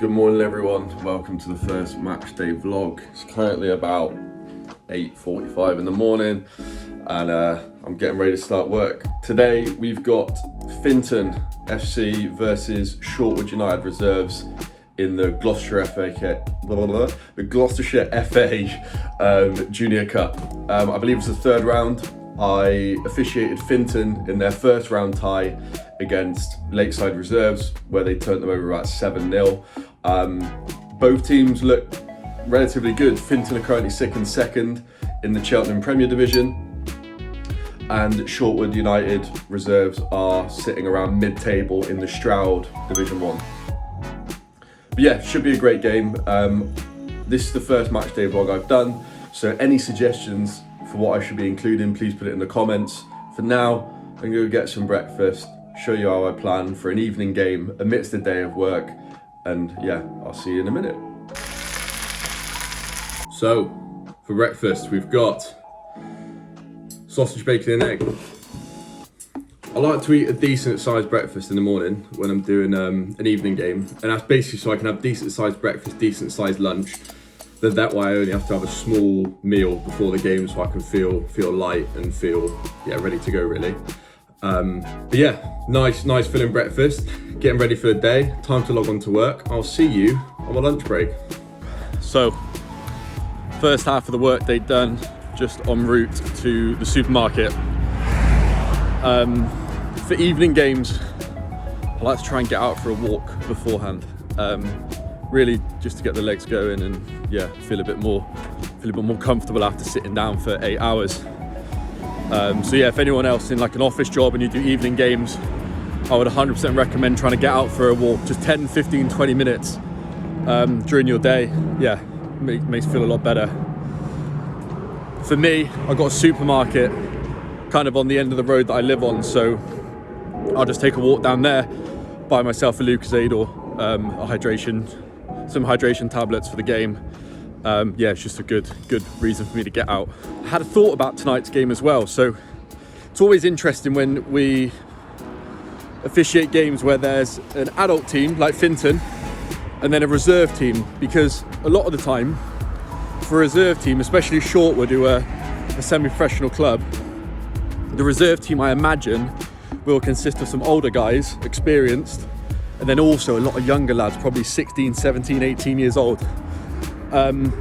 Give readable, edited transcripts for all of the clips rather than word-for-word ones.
Good morning everyone, welcome to the first match day vlog. It's currently about 8:45 in the morning and I'm getting ready to start work. Today we've got Finton FC versus Shortwood United reserves in the Gloucestershire FA Junior Cup. I believe it's the third round. I officiated Finton in their first round tie against Lakeside Reserves, where they turned them over about 7-0. Both teams look relatively good. Finton are currently second in the Cheltenham Premier Division, and Shortwood United Reserves are sitting around mid-table in the Stroud Division 1. But yeah, should be a great game. This is the first match day vlog I've done, so any suggestions for what I should be including, please put it in the comments. For now, I'm going to get some breakfast, show you how I plan for an evening game amidst the day of work, and yeah, I'll see you in a minute. So, for breakfast, we've got sausage, bacon and egg. I like to eat a decent sized breakfast in the morning when I'm doing an evening game, and that's basically so I can have decent sized breakfast, decent sized lunch. Then that way I only have to have a small meal before the game so I can feel light and feel ready to go really. But yeah, nice filling breakfast, getting ready for the day, time to log on to work. I'll see you on my lunch break. So, first half of the work day done, just en route to the supermarket. For evening games, I like to try and get out for a walk beforehand. Really just to get the legs going and feel a bit more comfortable after sitting down for 8 hours. So yeah, if anyone else in like an office job and you do evening games, I would 100% recommend trying to get out for a walk, just 10, 15, 20 minutes during your day. Yeah, makes you feel a lot better. For me, I've got a supermarket kind of on the end of the road that I live on, so I'll just take a walk down there, buy myself a Lucozade or some hydration tablets for the game. It's just a good reason for me to get out. I had a thought about tonight's game as well. So it's always interesting when we officiate games where there's an adult team like Finton and then a reserve team, because a lot of the time for a reserve team, especially Shortwood, who are a semi-professional club, the reserve team I imagine will consist of some older guys, experienced, and then also a lot of younger lads, probably 16, 17, 18 years old. And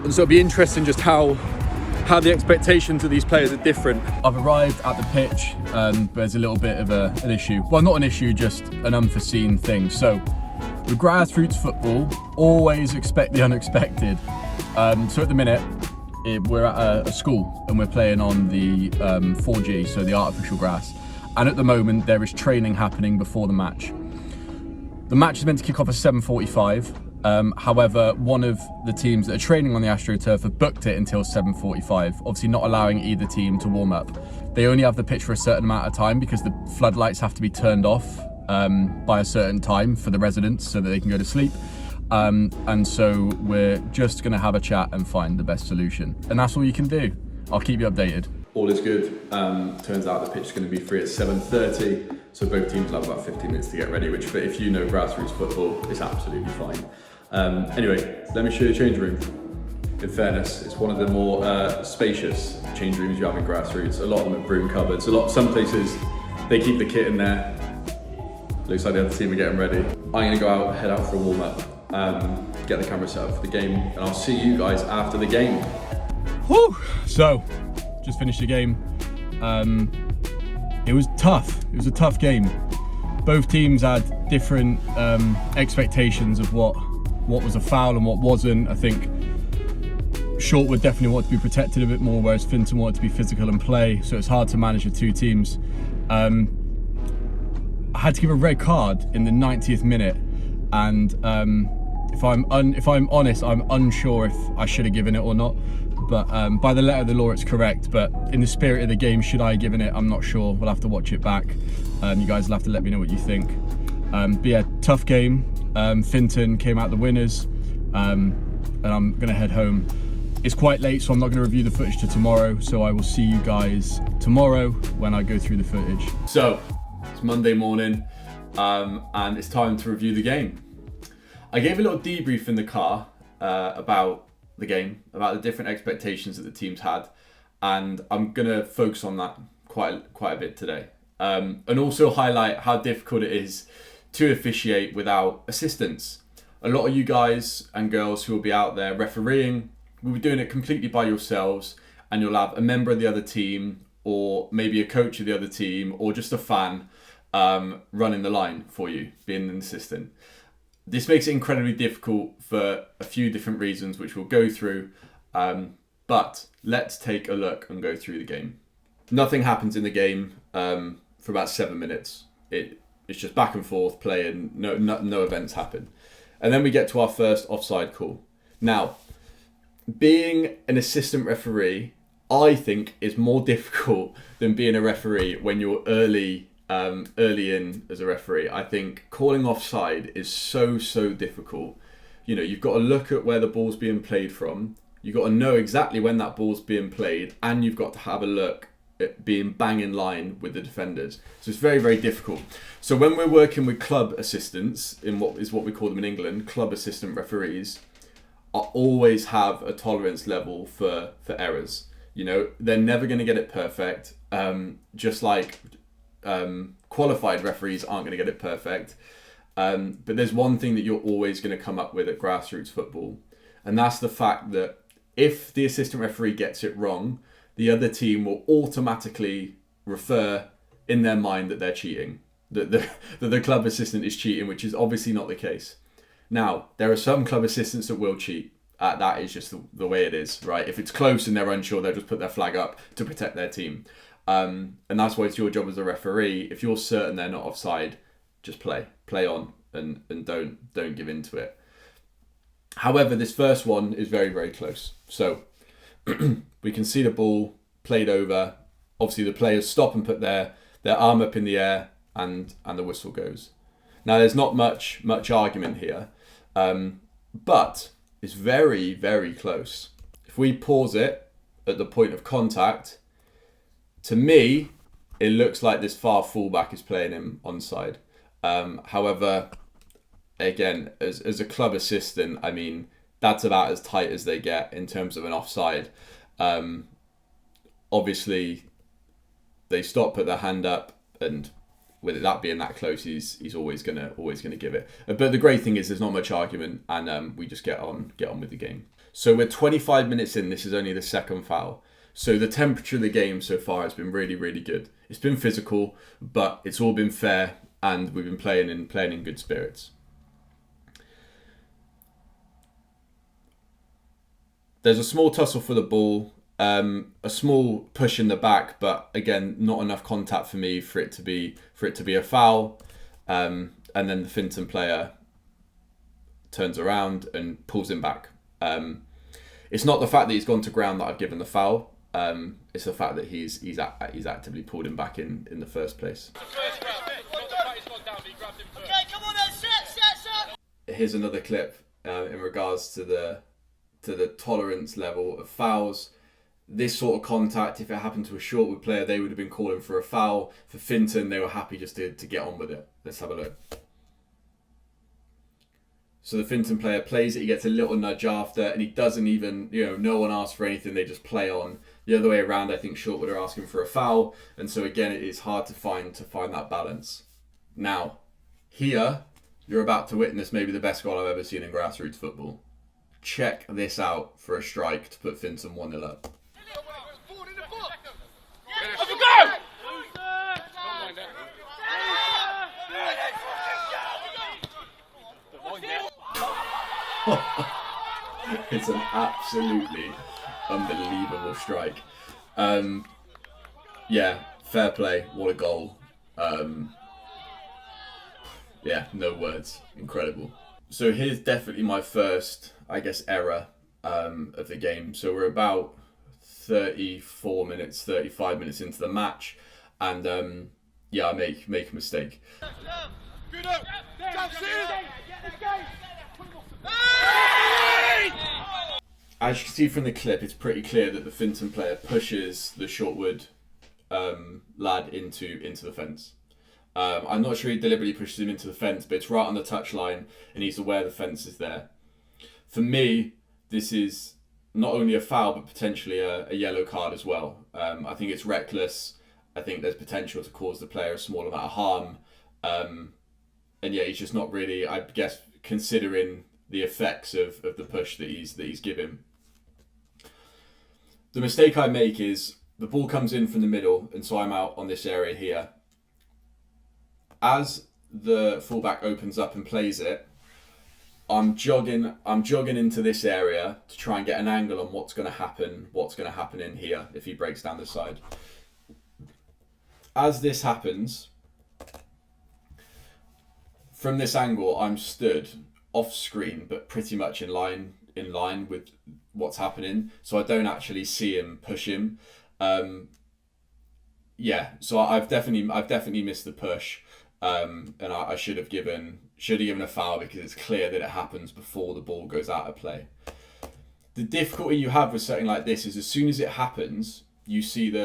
so it'll be interesting just how the expectations of these players are different. I've arrived at the pitch, but there's a little bit of an issue. Well, not an issue, just an unforeseen thing. So with grassroots football, always expect the unexpected. So at the minute, we're at a school and we're playing on the 4G, so the artificial grass. And at the moment, there is training happening before the match. The match is meant to kick off at 7:45. However, one of the teams that are training on the AstroTurf have booked it until 7:45, obviously not allowing either team to warm up. They only have the pitch for a certain amount of time because the floodlights have to be turned off by a certain time for the residents so that they can go to sleep. And so we're just going to have a chat and find the best solution. And that's all you can do. I'll keep you updated. All is good. Turns out the pitch is going to be free at 7:30. So both teams will have about 15 minutes to get ready, which if you know grassroots football, is absolutely fine. Anyway, let me show you the change room. In fairness, it's one of the more spacious change rooms you have in grassroots. A lot of them have broom cupboards. Some places, they keep the kit in there. Looks like the other team are getting ready. I'm gonna go out, head out for a warm up, get the camera set up for the game, and I'll see you guys after the game. Whew. So, just finished the game. It was tough. It was a tough game. Both teams had different expectations of what was a foul and what wasn't. I think Shortwood definitely wanted to be protected a bit more, whereas Finton wanted to be physical and play. So it's hard to manage the two teams. I had to give a red card in the 90th minute, and if I'm honest, I'm unsure if I should have given it or not. But by the letter of the law, it's correct. But in the spirit of the game, should I have given it? I'm not sure. We'll have to watch it back. You guys will have to let me know what you think. But yeah, tough game. Finton came out the winners, and I'm going to head home. It's quite late, so I'm not going to review the footage till tomorrow. So I will see you guys tomorrow when I go through the footage. So it's Monday morning, and it's time to review the game. I gave a little debrief in the car about the game, about the different expectations that the teams had, and I'm gonna focus on that quite a bit today, and also highlight how difficult it is to officiate without assistance. A lot of you guys and girls who will be out there refereeing will be doing it completely by yourselves, and you'll have a member of the other team, or maybe a coach of the other team, or just a fan running the line for you, being an assistant. This makes it incredibly difficult for a few different reasons, which we'll go through. But let's take a look and go through the game. Nothing happens in the game for about 7 minutes. It's just back and forth playing. No events happen, and then we get to our first offside call. Now, being an assistant referee, I think, is more difficult than being a referee when you're early in as a referee. I think calling offside is so difficult. You know, you've got to look at where the ball's being played from. You've got to know exactly when that ball's being played, and you've got to have a look at being bang in line with the defenders. So it's very difficult. So when we're working with club assistants, in what we call them in England, club assistant referees, always have a tolerance level for errors. You know, they're never going to get it perfect. Just like qualified referees aren't going to get it perfect. But there's one thing that you're always going to come up with at grassroots football, and that's the fact that if the assistant referee gets it wrong, the other team will automatically refer in their mind that they're cheating, that the club assistant is cheating, which is obviously not the case. Now, there are some club assistants that will cheat. That is just the way it is, right? If it's close and they're unsure, they'll just put their flag up to protect their team. And that's why it's your job as a referee. If you're certain they're not offside, just play on and don't give in to it. However, this first one is very close. So we can see the ball played over. Obviously, the players stop and put their arm up in the air, and the whistle goes. Now, there's not much argument here, but it's very close. If we pause it at the point of contact, to me, it looks like this far fullback is playing him onside. However, again, as a club assistant, I mean, that's about as tight as they get in terms of an offside. Obviously, they stop, put their hand up, and with that being that close, he's always gonna give it. But the great thing is there's not much argument, and we just get on with the game. So we're 25 minutes in. This is only the second foul. So the temperature of the game so far has been really good. It's been physical, but it's all been fair, and we've been playing in good spirits. There's a small tussle for the ball, a small push in the back, but again, not enough contact for me for it to be a foul. And then the Finton player turns around and pulls him back. It's not the fact that he's gone to ground that I've given the foul. It's the fact that he's actively pulled him back in the first place. Here's another clip in regards to the tolerance level of fouls. This sort of contact, if it happened to a shortwood player, they would have been calling for a foul. For Finton, they were happy just to get on with it. Let's have a look. So the Finton player plays it, he gets a little nudge after, and he doesn't even, no one asks for anything, they just play on. The other way around, I think Shortwood are asking for a foul, and so again, it is hard to find that balance. Now, here, you're about to witness maybe the best goal I've ever seen in grassroots football. Check this out for a strike to put Finton 1-0 up. It's an absolutely unbelievable strike. Yeah, fair play. What a goal. Yeah, no words. Incredible. So here's definitely my first, I guess, error of the game. So we're about 34 minutes, 35 minutes into the match, and yeah, I make a mistake. As you can see from the clip, it's pretty clear that the Finton player pushes the Shortwood lad into the fence. I'm not sure he deliberately pushes him into the fence, but it's right on the touchline and he's aware the fence is there. For me, this is not only a foul, but potentially a yellow card as well. I think it's reckless. I think there's potential to cause the player a small amount of harm. And yeah, he's just not really, I guess, considering the effects of the push that he's given. The mistake I make is the ball comes in from the middle, and so I'm out on this area here. As the fullback opens up and plays it, I'm jogging into this area to try and get an angle on what's going to happen in here if he breaks down the side. As this happens, from this angle, I'm stood off screen, but pretty much in line with what's happening, so I don't actually see him push him. Yeah, so I've definitely missed the push, and I should have given a foul because it's clear that it happens before the ball goes out of play. The difficulty you have with something like this is as soon as it happens, you see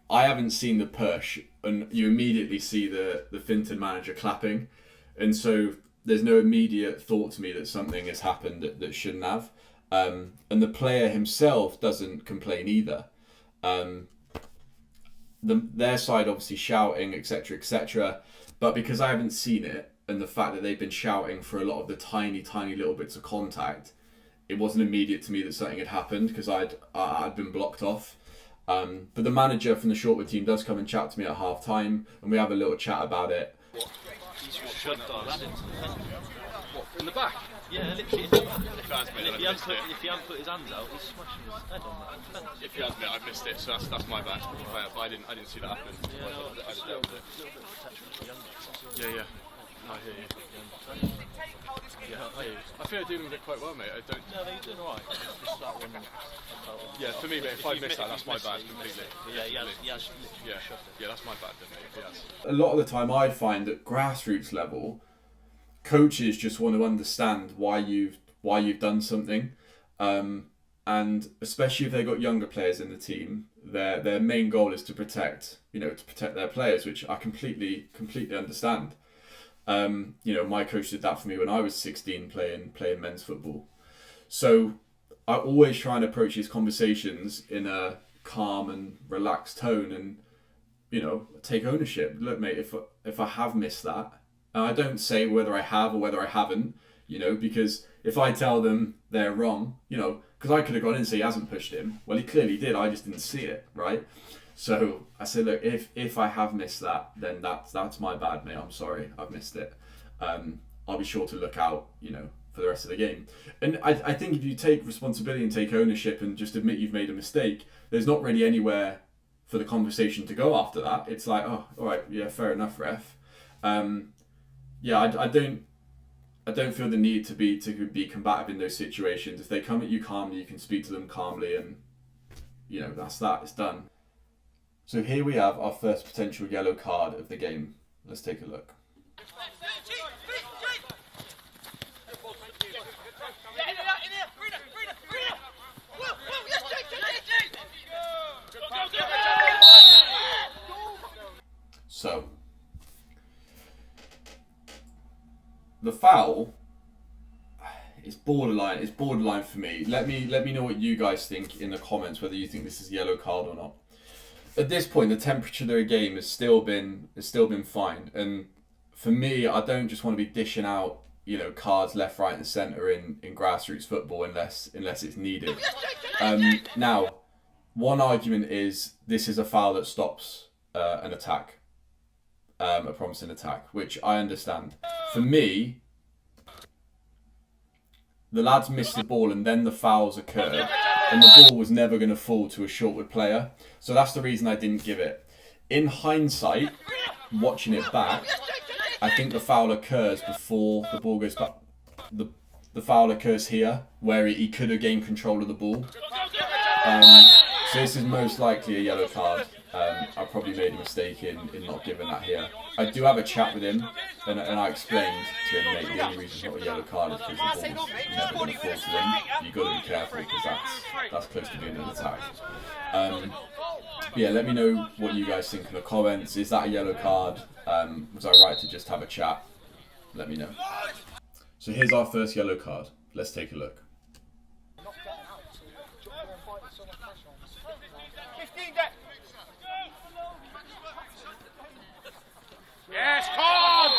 I haven't seen the push, and you immediately see the Finton manager clapping, and so there's no immediate thought to me that something has happened that shouldn't have. And the player himself doesn't complain either. Their side obviously shouting, etc., etc. But because I haven't seen it, and the fact that they've been shouting for a lot of the tiny little bits of contact, it wasn't immediate to me that something had happened because I'd been blocked off. But the manager from the Shortwood team does come and chat to me at half time, and we have a little chat about it. What, in the back? Yeah, literally in the back. If he hadn't put his hands out, he's smashing his head on that. If you hadn't, I've missed it, so that's my bad. But I didn't see that happen. Yeah. No, I hear you. Yeah, I hear you. I think I'm doing it quite well, mate. I don't. No, you're doing alright. Just that one. Yeah, for me, mate, if I miss that, that's my bad completely. Yeah, he has literally shot it. Yeah, that's my bad then, mate, if he has. A lot of the time I find at grassroots level, coaches just want to understand why you've done something, and especially if they've got younger players in the team, their main goal is to protect their players, which I completely understand. My coach did that for me when I was 16 playing men's football. So I always try and approach these conversations in a calm and relaxed tone, and take ownership. Look, mate, if I have missed that, and I don't say whether I have or whether I haven't, because if I tell them they're wrong, because I could have gone in and say he hasn't pushed him. Well, he clearly did. I just didn't see it, right? So I said, look, if I have missed that, then that's my bad, mate. I'm sorry, I've missed it. I'll be sure to look out, for the rest of the game. And I think if you take responsibility and take ownership and just admit you've made a mistake, there's not really anywhere for the conversation to go after that. It's like, oh, all right, yeah, fair enough, ref. I don't feel the need to be combative in those situations. If they come at you calmly, you can speak to them calmly, and that's that. It's done. So here we have our first potential yellow card of the game. Let's take a look. So the foul is borderline. It's borderline for me. Let me know what you guys think in the comments, whether you think this is a yellow card or not. At this point, the temperature of the game has still been fine, and for me, I don't just want to be dishing out cards left, right, and centre in grassroots football unless it's needed. Now, one argument is this is a foul that stops an attack, a promising attack, which I understand. For me, the lads missed the ball and then the fouls occurred, and the ball was never going to fall to a Shortwood player. So that's the reason I didn't give it. In hindsight, watching it back, I think the foul occurs before the ball goes back. The foul occurs here, where he could have gained control of the ball. So this is most likely a yellow card. I probably made a mistake in not giving that here. I do have a chat with him, and I explained to him, mate, the only reason it's not a yellow card is because the ball's never going to fall to them. You've got to be careful because that's close to being an attack. Yeah, let me know what you guys think in the comments. Is that a yellow card? Was I right to just have a chat? Let me know. So here's our first yellow card. Let's take a look. Yes, card!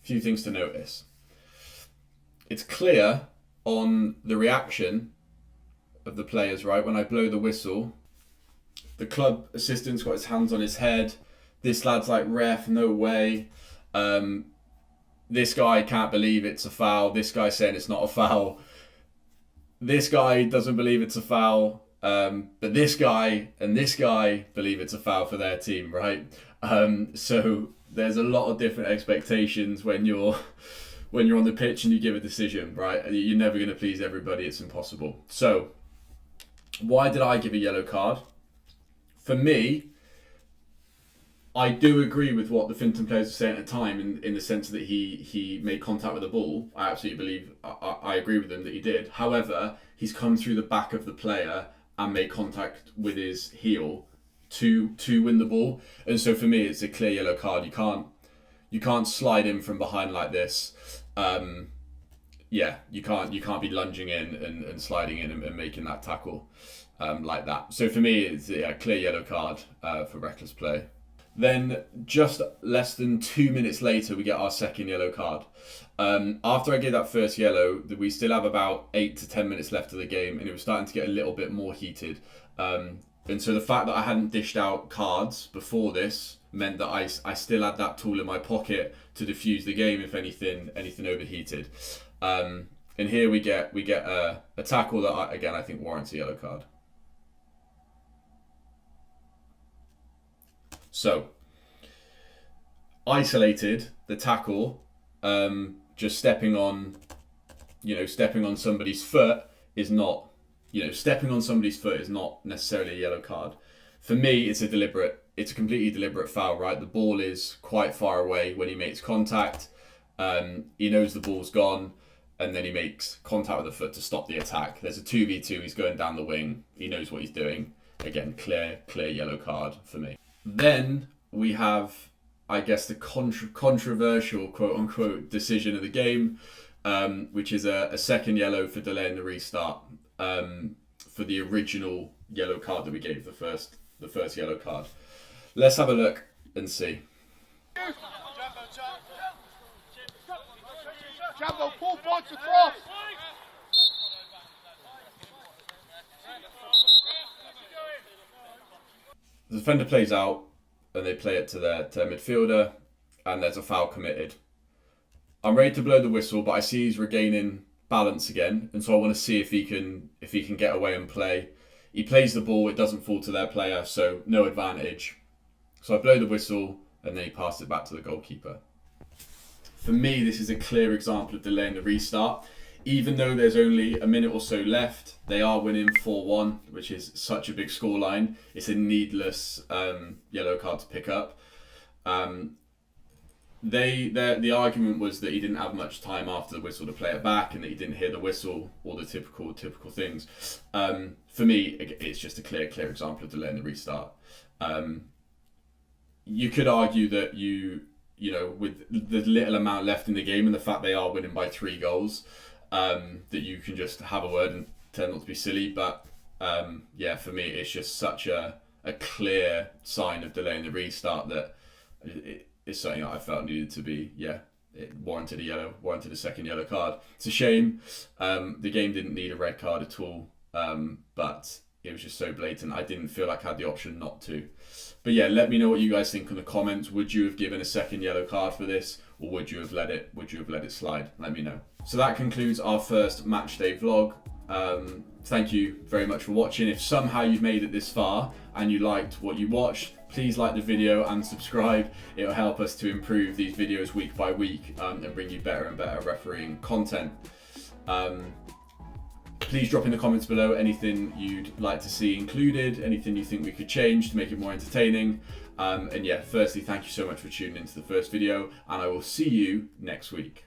Few things to notice. It's clear on the reaction of the players, right? When I blow the whistle, the club assistant's got his hands on his head. This lad's like, ref, no way. This guy can't believe it's a foul. This guy's saying it's not a foul. This guy doesn't believe it's a foul. But this guy and this guy believe it's a foul for their team, right? So there's a lot of different expectations when you're on the pitch and you give a decision, right? You're never going to please everybody. It's impossible. So why did I give a yellow card? For me, I do agree with what the Finton players were saying at the time in the sense that he made contact with the ball. I absolutely believe, I agree with them that he did. However, he's come through the back of the player and made contact with his heel to win the ball. And so for me, it's a clear yellow card. You can't slide in from behind like this. Yeah, you can't be lunging in and sliding in and making that tackle like that. So for me, it's a clear yellow card for reckless play. Then just less than 2 minutes later, we get our second yellow card. After I gave that first yellow, we still have about 8 to 10 minutes left of the game, and it was starting to get a little bit more heated. And so the fact that I hadn't dished out cards before this meant that I still had that tool in my pocket to defuse the game if anything overheated. And here we get a tackle that I think warrants a yellow card. So, isolated, the tackle, just stepping on somebody's foot is not, stepping on somebody's foot is not necessarily a yellow card. For me, it's a completely deliberate foul, right? The ball is quite far away when he makes contact. He knows the ball's gone, and then he makes contact with the foot to stop the attack. There's a 2v2, he's going down the wing, he knows what he's doing. Again, clear yellow card for me. Then we have, I guess, the controversial quote-unquote decision of the game, which is a second yellow for delaying the restart for the original yellow card that we gave the first yellow card. Let's have a look and see. Jambo, pull points across! The defender plays out and they play it to their midfielder, and there's a foul committed. I'm ready to blow the whistle, but I see he's regaining balance again, and so I want to see if he can get away and play. He plays the ball, it doesn't fall to their player, so no advantage. So I blow the whistle and then he passes it back to the goalkeeper. For me, this is a clear example of delaying the restart. Even though there's only a minute or so left, they are winning 4-1, which is such a big scoreline. It's a needless yellow card to pick up. The argument was that he didn't have much time after the whistle to play it back, and that he didn't hear the whistle, all the typical things. For me, it's just a clear example of delaying the restart. You could argue that with the little amount left in the game and the fact they are winning by 3 goals, that you can just have a word and tend not to be silly. But yeah, for me, it's just such a clear sign of delaying the restart that it's something that I felt needed to be, it warranted a second yellow card. It's a shame. The game didn't need a red card at all, but it was just so blatant. I didn't feel like I had the option not to. But yeah, let me know what you guys think in the comments. Would you have given a second yellow card for this, or would you have let it slide? Let me know. So that concludes our first match day vlog. Thank you very much for watching. If somehow you've made it this far and you liked what you watched, please like the video and subscribe. It'll help us to improve these videos week by week and bring you better and better refereeing content. Please drop in the comments below anything you'd like to see included, anything you think we could change to make it more entertaining. And yeah, firstly, thank you so much for tuning into the first video, and I will see you next week.